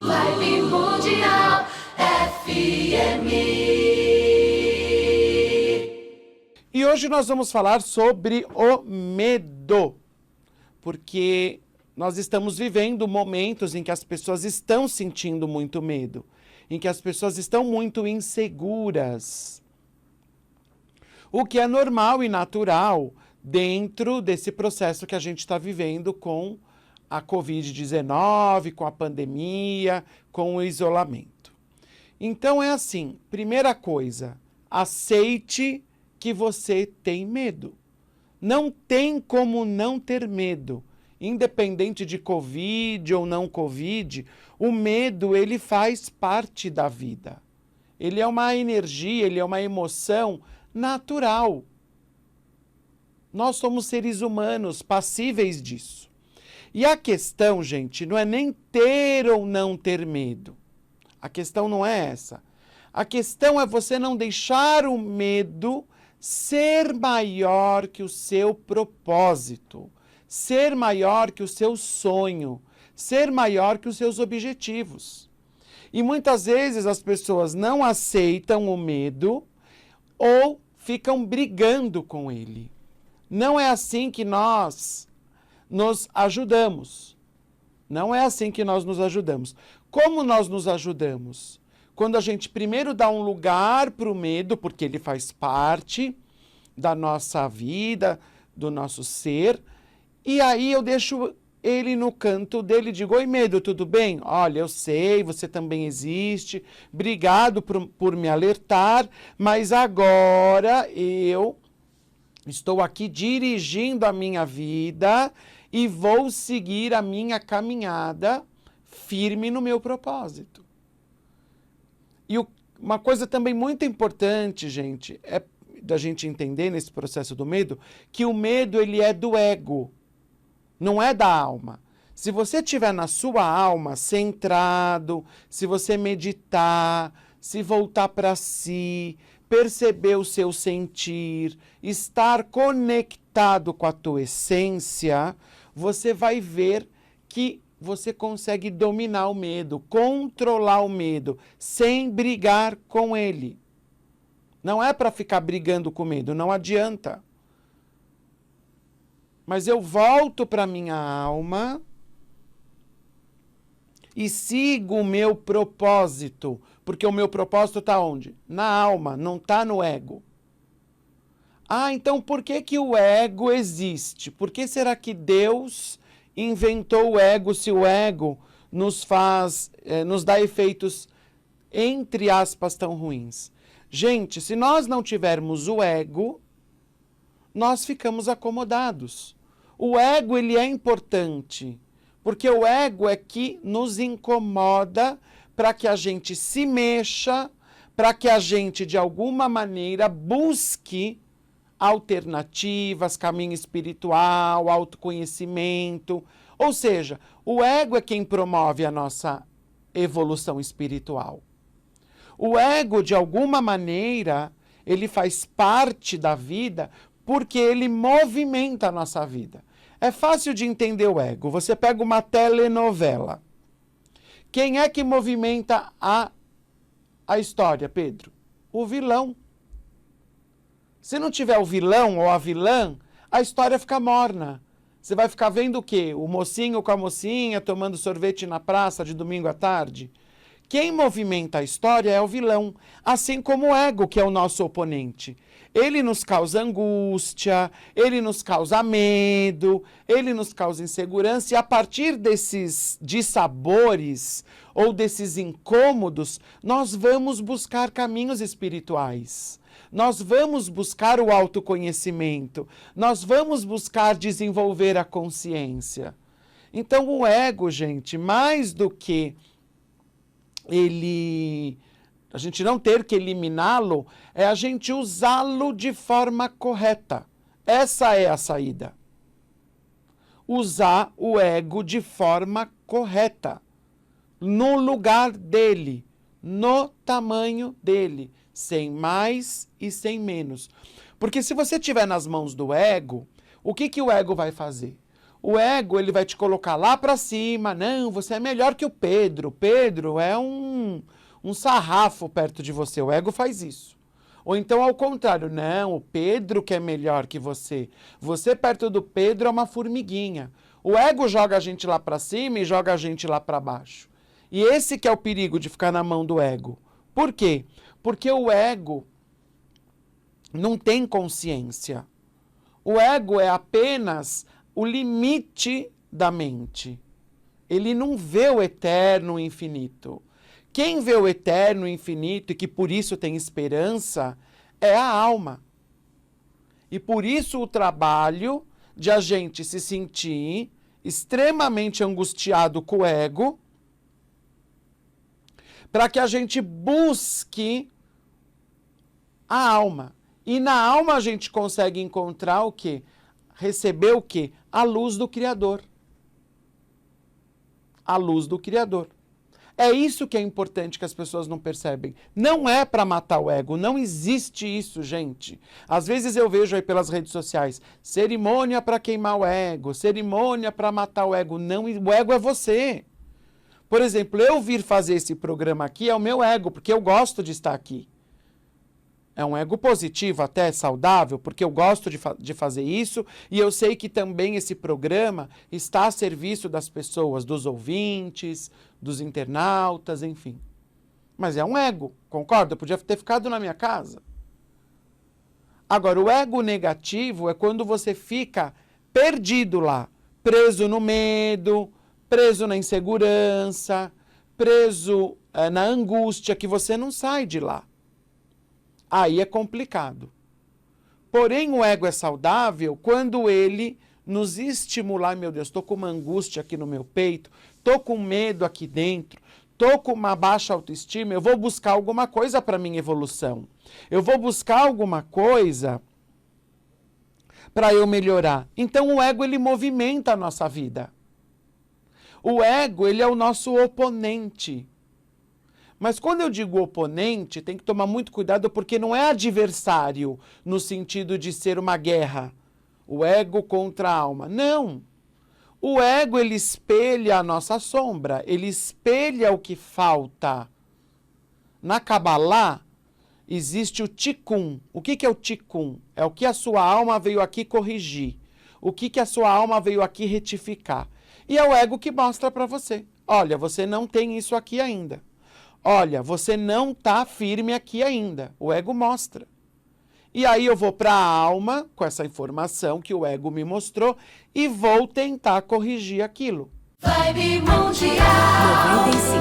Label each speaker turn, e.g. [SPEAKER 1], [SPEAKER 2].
[SPEAKER 1] Vibe Mundial FM.
[SPEAKER 2] E hoje nós vamos falar sobre o medo, porque nós estamos vivendo momentos em que as pessoas estão sentindo muito medo, em que as pessoas estão muito inseguras. O que é normal e natural dentro desse processo que a gente está vivendo com a Covid-19, com a pandemia, com o isolamento. Então é assim, primeira coisa, aceite que você tem medo. Não tem como não ter medo. Independente de Covid ou não Covid, o medo, ele faz parte da vida. Ele é uma energia, ele é uma emoção natural. Nós somos seres humanos passíveis disso. E a questão, gente, não é nem ter ou não ter medo. A questão não é essa. A questão é você não deixar o medo ser maior que o seu propósito, ser maior que o seu sonho, ser maior que os seus objetivos. E muitas vezes as pessoas não aceitam o medo ou ficam brigando com ele. Não é assim que nós nos ajudamos. Não é assim que nós nos ajudamos. Como nós nos ajudamos? Quando a gente primeiro dá um lugar para o medo, porque ele faz parte da nossa vida, do nosso ser, e aí eu deixo ele no canto dele e digo: oi, medo, tudo bem? Olha, eu sei, você também existe, obrigado por me alertar, mas agora eu estou aqui dirigindo a minha vida e vou seguir a minha caminhada firme no meu propósito. E uma coisa também muito importante, gente, é da gente entender nesse processo do medo, que o medo ele é do ego, não é da alma. Se você estiver na sua alma centrado, se você meditar, se voltar para si, perceber o seu sentir, estar conectado com a tua essência, você vai ver que você consegue dominar o medo, controlar o medo, sem brigar com ele. Não é para ficar brigando com medo, não adianta. Mas eu volto para minha alma e sigo o meu propósito, porque o meu propósito está onde? Na alma, não está no ego. Ah, então por que que o ego existe? Por que será que Deus inventou o ego se o ego nos dá efeitos, entre aspas, tão ruins? Gente, se nós não tivermos o ego, nós ficamos acomodados. O ego, ele é importante, porque o ego é que nos incomoda para que a gente se mexa, para que a gente, de alguma maneira, busque alternativas, caminho espiritual, autoconhecimento. Ou seja, o ego é quem promove a nossa evolução espiritual. O ego, de alguma maneira, ele faz parte da vida porque ele movimenta a nossa vida. É fácil de entender o ego. Você pega uma telenovela. Quem é que movimenta a história, Pedro? O vilão. Se não tiver o vilão ou a vilã, a história fica morna. Você vai ficar vendo o quê? O mocinho com a mocinha tomando sorvete na praça de domingo à tarde? Quem movimenta a história é o vilão, assim como o ego, que é o nosso oponente. Ele nos causa angústia, ele nos causa medo, ele nos causa insegurança, e a partir desses dissabores ou desses incômodos, nós vamos buscar caminhos espirituais. Nós vamos buscar o autoconhecimento, nós vamos buscar desenvolver a consciência. Então o ego, gente, mais do que a gente não ter que eliminá-lo, é a gente usá-lo de forma correta. Essa é a saída. Usar o ego de forma correta, no lugar dele, no tamanho dele, sem mais e sem menos. Porque se você estiver nas mãos do ego, o que o ego vai fazer? O ego, ele vai te colocar lá para cima. Não, você é melhor que o Pedro. Pedro é um sarrafo perto de você. O ego faz isso. Ou então, ao contrário. Não, o Pedro que é melhor que você. Você perto do Pedro é uma formiguinha. O ego joga a gente lá para cima e joga a gente lá para baixo. E esse que é o perigo de ficar na mão do ego. Por quê? Porque o ego não tem consciência. O ego é apenas o limite da mente. Ele não vê o eterno, o infinito. Quem vê o eterno, o infinito e que por isso tem esperança é a alma. E por isso o trabalho de a gente se sentir extremamente angustiado com o ego, para que a gente busque a alma. E na alma a gente consegue encontrar o quê? Receber o quê? A luz do Criador. A luz do Criador. É isso que é importante que as pessoas não percebem. Não é para matar o ego, não existe isso, gente. Às vezes eu vejo aí pelas redes sociais, cerimônia para queimar o ego, cerimônia para matar o ego. Não, o ego é você. Por exemplo, eu vir fazer esse programa aqui é o meu ego, porque eu gosto de estar aqui. É um ego positivo, até saudável, porque eu gosto de fazer isso e eu sei que também esse programa está a serviço das pessoas, dos ouvintes, dos internautas, enfim. Mas é um ego, concorda? Eu podia ter ficado na minha casa. Agora, o ego negativo é quando você fica perdido lá, preso no medo, preso na insegurança, preso na angústia, que você não sai de lá. Aí é complicado. Porém, o ego é saudável quando ele nos estimular. Meu Deus, estou com uma angústia aqui no meu peito, estou com medo aqui dentro, estou com uma baixa autoestima, eu vou buscar alguma coisa para minha evolução. Eu vou buscar alguma coisa para eu melhorar. Então, o ego, ele movimenta a nossa vida. O ego, ele é o nosso oponente. Mas quando eu digo oponente, tem que tomar muito cuidado porque não é adversário no sentido de ser uma guerra. O ego contra a alma. Não. O ego, ele espelha a nossa sombra. Ele espelha o que falta. Na Kabbalah, existe o Tikkun. O que é o Tikkun? É o que a sua alma veio aqui corrigir. O que a sua alma veio aqui retificar. E é o ego que mostra para você. Olha, você não tem isso aqui ainda. Olha, você não está firme aqui ainda. O ego mostra. E aí eu vou para a alma, com essa informação que o ego me mostrou, e vou tentar corrigir aquilo.
[SPEAKER 1] Vibe Mundial 95.